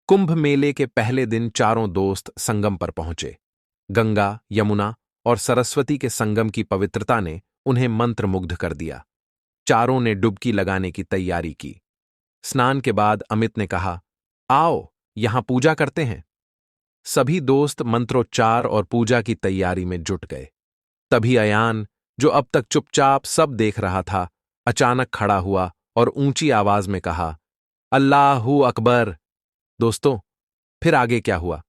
कुंभ मेले के पहले दिन चारों दोस्त संगम पर पहुंचे। गंगा, यमुना और सरस्वती के संगम की पवित्रता ने उन्हें मंत्रमुग्ध कर दिया। चारों ने डुबकी लगाने की तैयारी की। स्नान के बाद अमित ने कहा, आओ यहां पूजा करते हैं। सभी दोस्त मंत्रोच्चार और पूजा की तैयारी में जुट गए। तभी अयान, जो अब तक चुपचाप सब देख रहा था, अचानक खड़ा हुआ और ऊंची आवाज में कहा, अल्लाहू अकबर। दोस्तों, फिर आगे क्या हुआ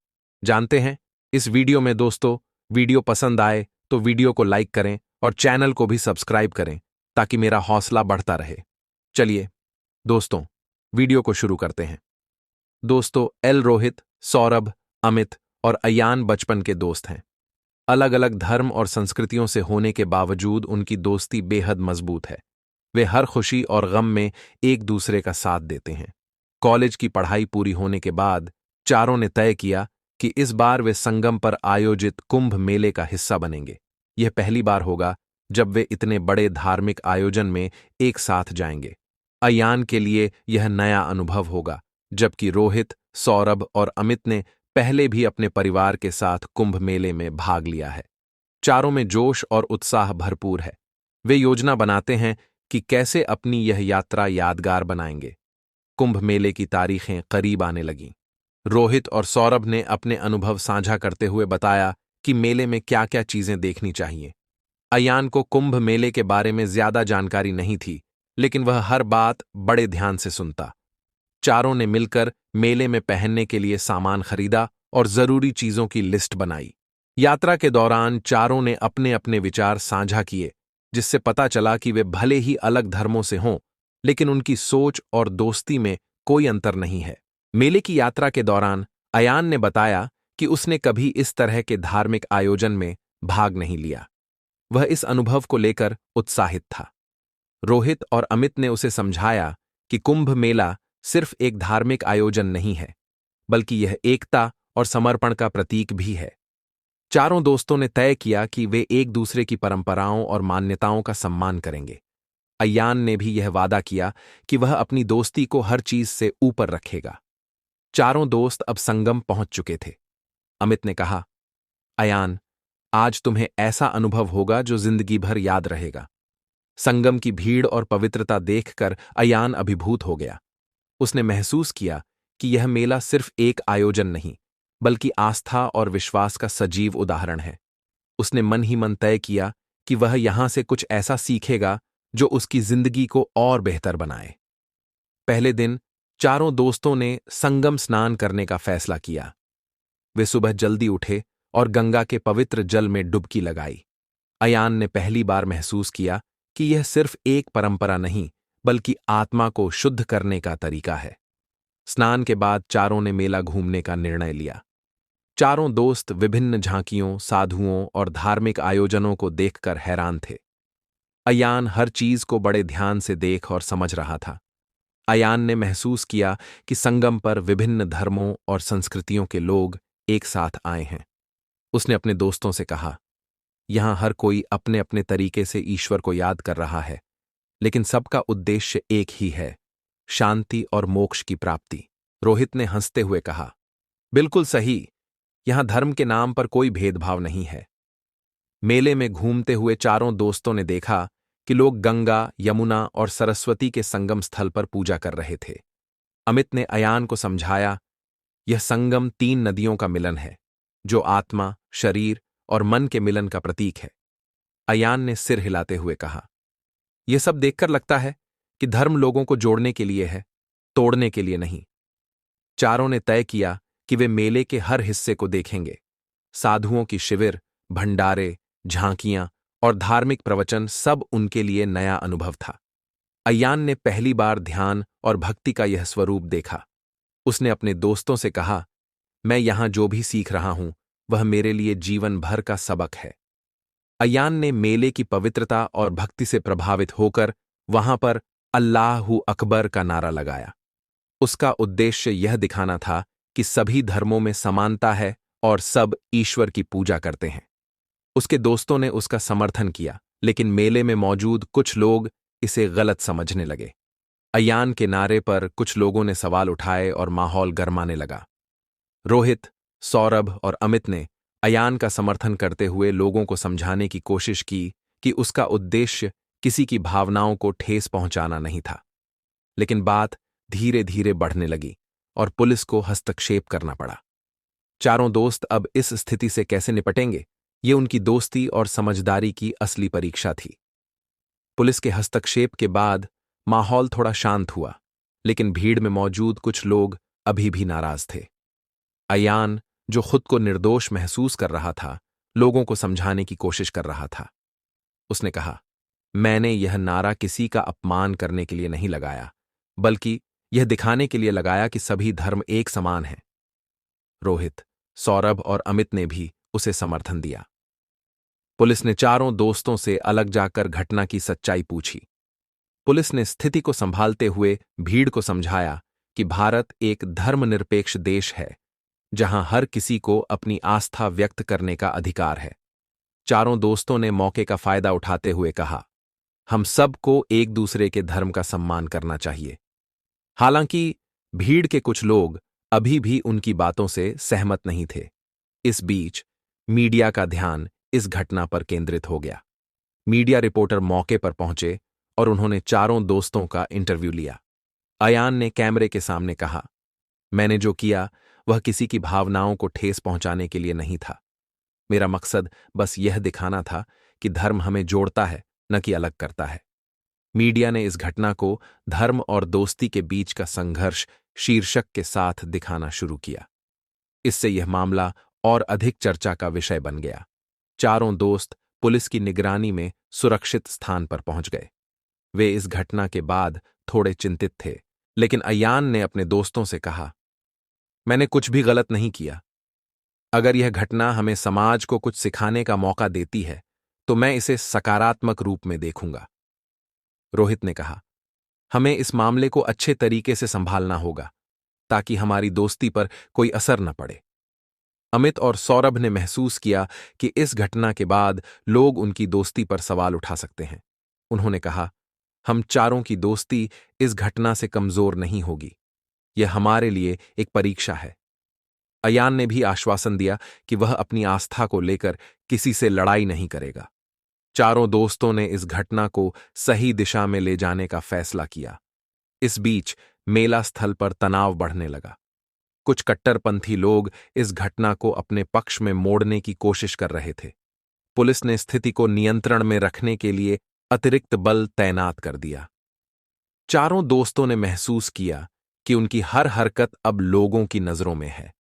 जानते हैं इस वीडियो में। दोस्तों, वीडियो पसंद आए तो वीडियो को लाइक करें और चैनल को भी सब्सक्राइब करें ताकि मेरा हौसला बढ़ता रहे। चलिए दोस्तों, वीडियो को शुरू करते हैं। दोस्तों, रोहित, सौरभ, अमित और अयान बचपन के दोस्त हैं। अलग अलग धर्म और संस्कृतियों से होने के बावजूद उनकी दोस्ती बेहद मजबूत है। वे हर खुशी और गम में एक दूसरे का साथ देते हैं। कॉलेज की पढ़ाई पूरी होने के बाद चारों ने तय किया कि इस बार वे संगम पर आयोजित कुंभ मेले का हिस्सा बनेंगे। यह पहली बार होगा जब वे इतने बड़े धार्मिक आयोजन में एक साथ जाएंगे। अयान के लिए यह नया अनुभव होगा, जबकि रोहित, सौरभ और अमित ने पहले भी अपने परिवार के साथ कुंभ मेले में भाग लिया है। चारों में जोश और उत्साह भरपूर है। वे योजना बनाते हैं कि कैसे अपनी यह यात्रा यादगार बनाएंगे। कुंभ मेले की तारीखें करीब आने लगीं। रोहित और सौरभ ने अपने अनुभव साझा करते हुए बताया कि मेले में क्या क्या चीजें देखनी चाहिए। अयान को कुंभ मेले के बारे में ज्यादा जानकारी नहीं थी, लेकिन वह हर बात बड़े ध्यान से सुनता। चारों ने मिलकर मेले में पहनने के लिए सामान खरीदा और जरूरी चीजों की लिस्ट बनाई। यात्रा के दौरान चारों ने अपने अपने विचार साझा किए, जिससे पता चला कि वे भले ही अलग धर्मों से हों, लेकिन उनकी सोच और दोस्ती में कोई अंतर नहीं है। मेले की यात्रा के दौरान अयान ने बताया कि उसने कभी इस तरह के धार्मिक आयोजन में भाग नहीं लिया। वह इस अनुभव को लेकर उत्साहित था। रोहित और अमित ने उसे समझाया कि कुंभ मेला सिर्फ एक धार्मिक आयोजन नहीं है, बल्कि यह एकता और समर्पण का प्रतीक भी है। चारों दोस्तों ने तय किया कि वे एक दूसरे की परंपराओं और मान्यताओं का सम्मान करेंगे। अयान ने भी यह वादा किया कि वह अपनी दोस्ती को हर चीज से ऊपर रखेगा। चारों दोस्त अब संगम पहुंच चुके थे। अमित ने कहा, अयान, आज तुम्हें ऐसा अनुभव होगा जो जिंदगी भर याद रहेगा। संगम की भीड़ और पवित्रता देखकर अयान अभिभूत हो गया। उसने महसूस किया कि यह मेला सिर्फ एक आयोजन नहीं, बल्कि आस्था और विश्वास का सजीव उदाहरण है। उसने मन ही मन तय किया कि वह यहां से कुछ ऐसा सीखेगा जो उसकी जिंदगी को और बेहतर बनाए। पहले दिन चारों दोस्तों ने संगम स्नान करने का फैसला किया। वे सुबह जल्दी उठे और गंगा के पवित्र जल में डुबकी लगाई। अयान ने पहली बार महसूस किया कि यह सिर्फ एक परंपरा नहीं, बल्कि आत्मा को शुद्ध करने का तरीका है। स्नान के बाद चारों ने मेला घूमने का निर्णय लिया। चारों दोस्त विभिन्न झांकियों, साधुओं और धार्मिक आयोजनों को देखकर हैरान थे। अयान हर चीज को बड़े ध्यान से देख और समझ रहा था। अयान ने महसूस किया कि संगम पर विभिन्न धर्मों और संस्कृतियों के लोग एक साथ आए हैं। उसने अपने दोस्तों से कहा, यहां हर कोई अपने अपने तरीके से ईश्वर को याद कर रहा है, लेकिन सबका उद्देश्य एक ही है, शांति और मोक्ष की प्राप्ति। रोहित ने हंसते हुए कहा, बिल्कुल सही, यहां धर्म के नाम पर कोई भेदभाव नहीं है। मेले में घूमते हुए चारों दोस्तों ने देखा कि लोग गंगा, यमुना और सरस्वती के संगम स्थल पर पूजा कर रहे थे। अमित ने अयान को समझाया, यह संगम 3 नदियों का मिलन है, जो आत्मा, शरीर और मन के मिलन का प्रतीक है। अयान ने सिर हिलाते हुए कहा, यह सब देखकर लगता है कि धर्म लोगों को जोड़ने के लिए है, तोड़ने के लिए नहीं। चारों ने तय किया कि वे मेले के हर हिस्से को देखेंगे। साधुओं की शिविर, भंडारे, झांकियां और धार्मिक प्रवचन सब उनके लिए नया अनुभव था। अयान ने पहली बार ध्यान और भक्ति का यह स्वरूप देखा। उसने अपने दोस्तों से कहा, मैं यहां जो भी सीख रहा हूं, वह मेरे लिए जीवन भर का सबक है। अयान ने मेले की पवित्रता और भक्ति से प्रभावित होकर वहां पर अल्लाहू अकबर का नारा लगाया। उसका उद्देश्य यह दिखाना था कि सभी धर्मों में समानता है और सब ईश्वर की पूजा करते हैं। उसके दोस्तों ने उसका समर्थन किया, लेकिन मेले में मौजूद कुछ लोग इसे गलत समझने लगे। अयान के नारे पर कुछ लोगों ने सवाल उठाए और माहौल गरमाने लगा। रोहित, सौरभ और अमित ने अयान का समर्थन करते हुए लोगों को समझाने की कोशिश की कि उसका उद्देश्य किसी की भावनाओं को ठेस पहुंचाना नहीं था। लेकिन बात धीरे धीरे बढ़ने लगी और पुलिस को हस्तक्षेप करना पड़ा। चारों दोस्त अब इस स्थिति से कैसे निपटेंगे, ये उनकी दोस्ती और समझदारी की असली परीक्षा थी। पुलिस के हस्तक्षेप के बाद माहौल थोड़ा शांत हुआ, लेकिन भीड़ में मौजूद कुछ लोग अभी भी नाराज थे। अयान, जो खुद को निर्दोष महसूस कर रहा था, लोगों को समझाने की कोशिश कर रहा था। उसने कहा, मैंने यह नारा किसी का अपमान करने के लिए नहीं लगाया, बल्कि यह दिखाने के लिए लगाया कि सभी धर्म एक समान हैं। रोहित, सौरभ और अमित ने भी उसे समर्थन दिया। पुलिस ने चारों दोस्तों से अलग जाकर घटना की सच्चाई पूछी। पुलिस ने स्थिति को संभालते हुए भीड़ को समझाया कि भारत एक धर्मनिरपेक्ष देश है, जहां हर किसी को अपनी आस्था व्यक्त करने का अधिकार है। चारों दोस्तों ने मौके का फायदा उठाते हुए कहा, हम सबको एक दूसरे के धर्म का सम्मान करना चाहिए। हालांकि भीड़ के कुछ लोग अभी भी उनकी बातों से सहमत नहीं थे। इस बीच मीडिया का ध्यान इस घटना पर केंद्रित हो गया। मीडिया रिपोर्टर मौके पर पहुंचे और उन्होंने चारों दोस्तों का इंटरव्यू लिया। अयान ने कैमरे के सामने कहा, मैंने जो किया वह किसी की भावनाओं को ठेस पहुंचाने के लिए नहीं था। मेरा मकसद बस यह दिखाना था कि धर्म हमें जोड़ता है, न कि अलग करता है। मीडिया ने इस घटना को धर्म और दोस्ती के बीच का संघर्ष शीर्षक के साथ दिखाना शुरू किया। इससे यह मामला और अधिक चर्चा का विषय बन गया। चारों दोस्त पुलिस की निगरानी में सुरक्षित स्थान पर पहुंच गए। वे इस घटना के बाद थोड़े चिंतित थे, लेकिन अयान ने अपने दोस्तों से कहा, मैंने कुछ भी गलत नहीं किया। अगर यह घटना हमें समाज को कुछ सिखाने का मौका देती है, तो मैं इसे सकारात्मक रूप में देखूंगा। रोहित ने कहा, हमें इस मामले को अच्छे तरीके से संभालना होगा, ताकि हमारी दोस्ती पर कोई असर न पड़े। अमित और सौरभ ने महसूस किया कि इस घटना के बाद लोग उनकी दोस्ती पर सवाल उठा सकते हैं। उन्होंने कहा, हम चारों की दोस्ती इस घटना से कमजोर नहीं होगी। यह हमारे लिए एक परीक्षा है। अयान ने भी आश्वासन दिया कि वह अपनी आस्था को लेकर किसी से लड़ाई नहीं करेगा। चारों दोस्तों ने इस घटना को सही दिशा में ले जाने का फैसला किया। इस बीच मेला स्थल पर तनाव बढ़ने लगा। कुछ कट्टरपंथी लोग इस घटना को अपने पक्ष में मोड़ने की कोशिश कर रहे थे। पुलिस ने स्थिति को नियंत्रण में रखने के लिए अतिरिक्त बल तैनात कर दिया। चारों दोस्तों ने महसूस किया कि उनकी हर हरकत अब लोगों की नजरों में है।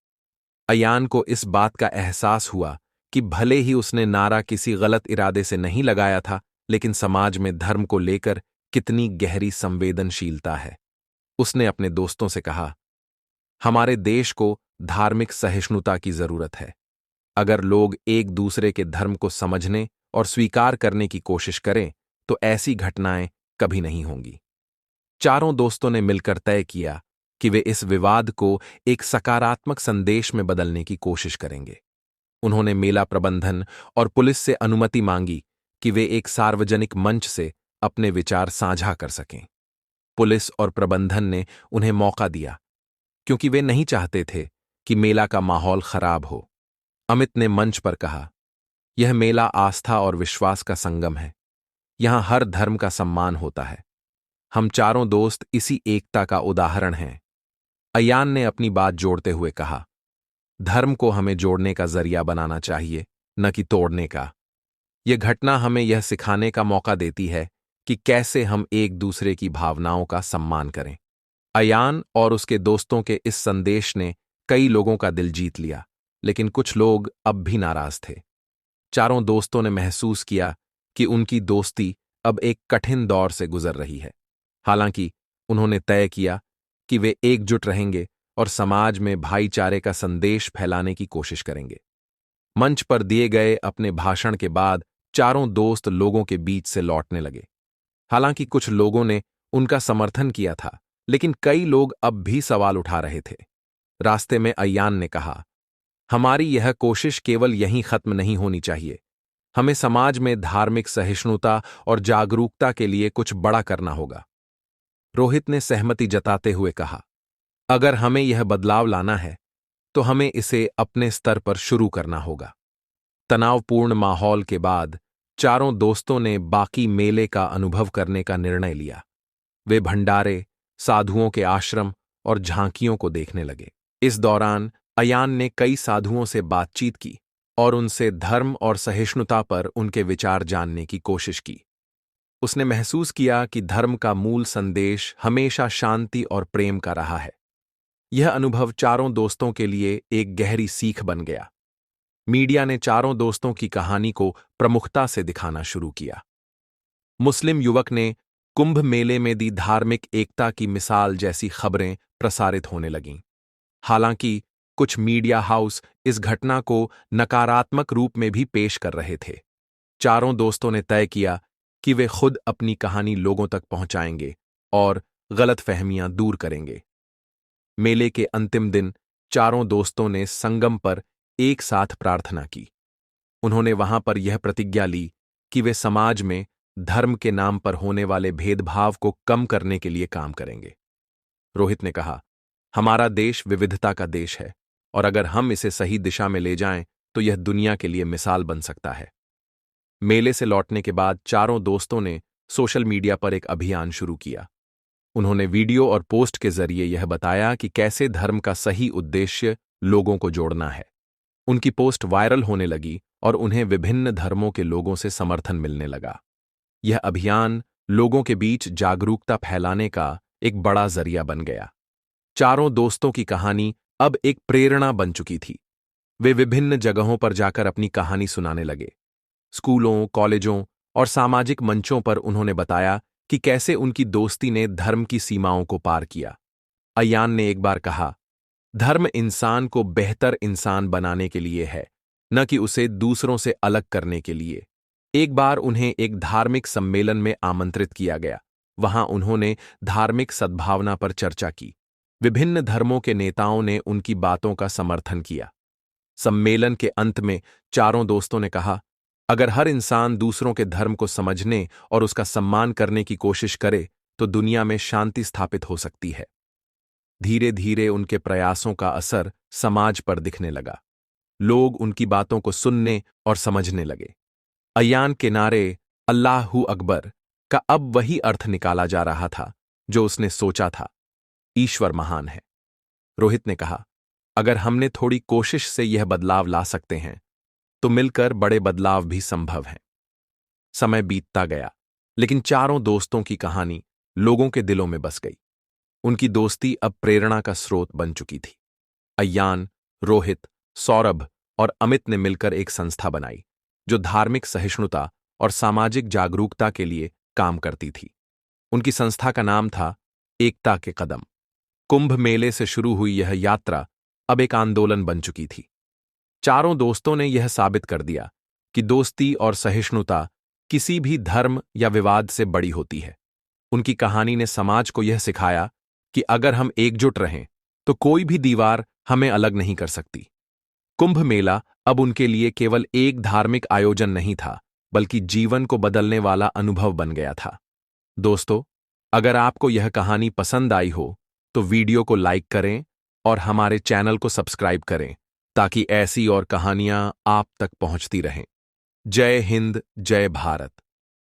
अयान को इस बात का एहसास हुआ कि भले ही उसने नारा किसी गलत इरादे से नहीं लगाया था, लेकिन समाज में धर्म को लेकर कितनी गहरी संवेदनशीलता है। उसने अपने दोस्तों से कहा, हमारे देश को धार्मिक सहिष्णुता की जरूरत है। अगर लोग एक दूसरे के धर्म को समझने और स्वीकार करने की कोशिश करें, तो ऐसी घटनाएं कभी नहीं होंगी। चारों दोस्तों ने मिलकर तय किया कि वे इस विवाद को एक सकारात्मक संदेश में बदलने की कोशिश करेंगे। उन्होंने मेला प्रबंधन और पुलिस से अनुमति मांगी कि वे एक सार्वजनिक मंच से अपने विचार साझा कर सकें। पुलिस और प्रबंधन ने उन्हें मौका दिया, क्योंकि वे नहीं चाहते थे कि मेला का माहौल खराब हो। अमित ने मंच पर कहा, यह मेला आस्था और विश्वास का संगम है। यहां हर धर्म का सम्मान होता है। हम चारों दोस्त इसी एकता का उदाहरण हैं। अयान ने अपनी बात जोड़ते हुए कहा, धर्म को हमें जोड़ने का जरिया बनाना चाहिए, न कि तोड़ने का। यह घटना हमें यह सिखाने का मौका देती है कि कैसे हम एक दूसरे की भावनाओं का सम्मान करें। अयान और उसके दोस्तों के इस संदेश ने कई लोगों का दिल जीत लिया, लेकिन कुछ लोग अब भी नाराज थे। चारों दोस्तों ने महसूस किया कि उनकी दोस्ती अब एक कठिन दौर से गुजर रही है। हालांकि उन्होंने तय किया कि वे एकजुट रहेंगे और समाज में भाईचारे का संदेश फैलाने की कोशिश करेंगे। मंच पर दिए गए अपने भाषण के बाद चारों दोस्त लोगों के बीच से लौटने लगे। हालांकि कुछ लोगों ने उनका समर्थन किया था, लेकिन कई लोग अब भी सवाल उठा रहे थे। रास्ते में अयान ने कहा, हमारी यह कोशिश केवल यहीं खत्म नहीं होनी चाहिए। हमें समाज में धार्मिक सहिष्णुता और जागरूकता के लिए कुछ बड़ा करना होगा। रोहित ने सहमति जताते हुए कहा, अगर हमें यह बदलाव लाना है, तो हमें इसे अपने स्तर पर शुरू करना होगा। तनावपूर्ण माहौल के बाद चारों दोस्तों ने बाकी मेले का अनुभव करने का निर्णय लिया। वे भंडारे, साधुओं के आश्रम और झांकियों को देखने लगे। इस दौरान अयान ने कई साधुओं से बातचीत की और उनसे धर्म और सहिष्णुता पर उनके विचार जानने की कोशिश की। उसने महसूस किया कि धर्म का मूल संदेश हमेशा शांति और प्रेम का रहा है। यह अनुभव चारों दोस्तों के लिए एक गहरी सीख बन गया। मीडिया ने चारों दोस्तों की कहानी को प्रमुखता से दिखाना शुरू किया। मुस्लिम युवक ने कुंभ मेले में दी धार्मिक एकता की मिसाल जैसी खबरें प्रसारित होने लगीं। हालांकि कुछ मीडिया हाउस इस घटना को नकारात्मक रूप में भी पेश कर रहे थे। चारों दोस्तों ने तय किया कि वे खुद अपनी कहानी लोगों तक पहुंचाएंगे और गलतफहमियां दूर करेंगे। मेले के अंतिम दिन चारों दोस्तों ने संगम पर एक साथ प्रार्थना की। उन्होंने वहां पर यह प्रतिज्ञा ली कि वे समाज में धर्म के नाम पर होने वाले भेदभाव को कम करने के लिए काम करेंगे। रोहित ने कहा, हमारा देश विविधता का देश है और अगर हम इसे सही दिशा में ले जाएं तो यह दुनिया के लिए मिसाल बन सकता है। मेले से लौटने के बाद चारों दोस्तों ने सोशल मीडिया पर एक अभियान शुरू किया। उन्होंने वीडियो और पोस्ट के जरिए यह बताया कि कैसे धर्म का सही उद्देश्य लोगों को जोड़ना है। उनकी पोस्ट वायरल होने लगी और उन्हें विभिन्न धर्मों के लोगों से समर्थन मिलने लगा। यह अभियान लोगों के बीच जागरूकता फैलाने का एक बड़ा जरिया बन गया। चारों दोस्तों की कहानी अब एक प्रेरणा बन चुकी थी। वे विभिन्न जगहों पर जाकर अपनी कहानी सुनाने लगे। स्कूलों, कॉलेजों और सामाजिक मंचों पर उन्होंने बताया कि कैसे उनकी दोस्ती ने धर्म की सीमाओं को पार किया। अयान ने एक बार कहा, धर्म इंसान को बेहतर इंसान बनाने के लिए है, न कि उसे दूसरों से अलग करने के लिए। एक बार उन्हें एक धार्मिक सम्मेलन में आमंत्रित किया गया। वहां उन्होंने धार्मिक सद्भावना पर चर्चा की। विभिन्न धर्मों के नेताओं ने उनकी बातों का समर्थन किया। सम्मेलन के अंत में चारों दोस्तों ने कहा, अगर हर इंसान दूसरों के धर्म को समझने और उसका सम्मान करने की कोशिश करे तो दुनिया में शांति स्थापित हो सकती है। धीरे धीरे उनके प्रयासों का असर समाज पर दिखने लगा। लोग उनकी बातों को सुनने और समझने लगे। अयान के नारे अल्लाहू अकबर का अब वही अर्थ निकाला जा रहा था जो उसने सोचा था, ईश्वर महान है। रोहित ने कहा, अगर हमने थोड़ी कोशिश से यह बदलाव ला सकते हैं तो मिलकर बड़े बदलाव भी संभव हैं। समय बीतता गया, लेकिन चारों दोस्तों की कहानी लोगों के दिलों में बस गई। उनकी दोस्ती अब प्रेरणा का स्रोत बन चुकी थी। अयान, रोहित, सौरभ और अमित ने मिलकर एक संस्था बनाई जो धार्मिक सहिष्णुता और सामाजिक जागरूकता के लिए काम करती थी। उनकी संस्था का नाम था एकता के कदम। कुंभ मेले से शुरू हुई यह यात्रा अब एक आंदोलन बन चुकी थी। चारों दोस्तों ने यह साबित कर दिया कि दोस्ती और सहिष्णुता किसी भी धर्म या विवाद से बड़ी होती है। उनकी कहानी ने समाज को यह सिखाया कि अगर हम एकजुट रहें तो कोई भी दीवार हमें अलग नहीं कर सकती। कुंभ मेला अब उनके लिए केवल एक धार्मिक आयोजन नहीं था, बल्कि जीवन को बदलने वाला अनुभव बन गया था। दोस्तों, अगर आपको यह कहानी पसंद आई हो तो वीडियो को लाइक करें और हमारे चैनल को सब्सक्राइब करें ताकि ऐसी और कहानियां आप तक पहुंचती रहें। जय हिंद, जय भारत।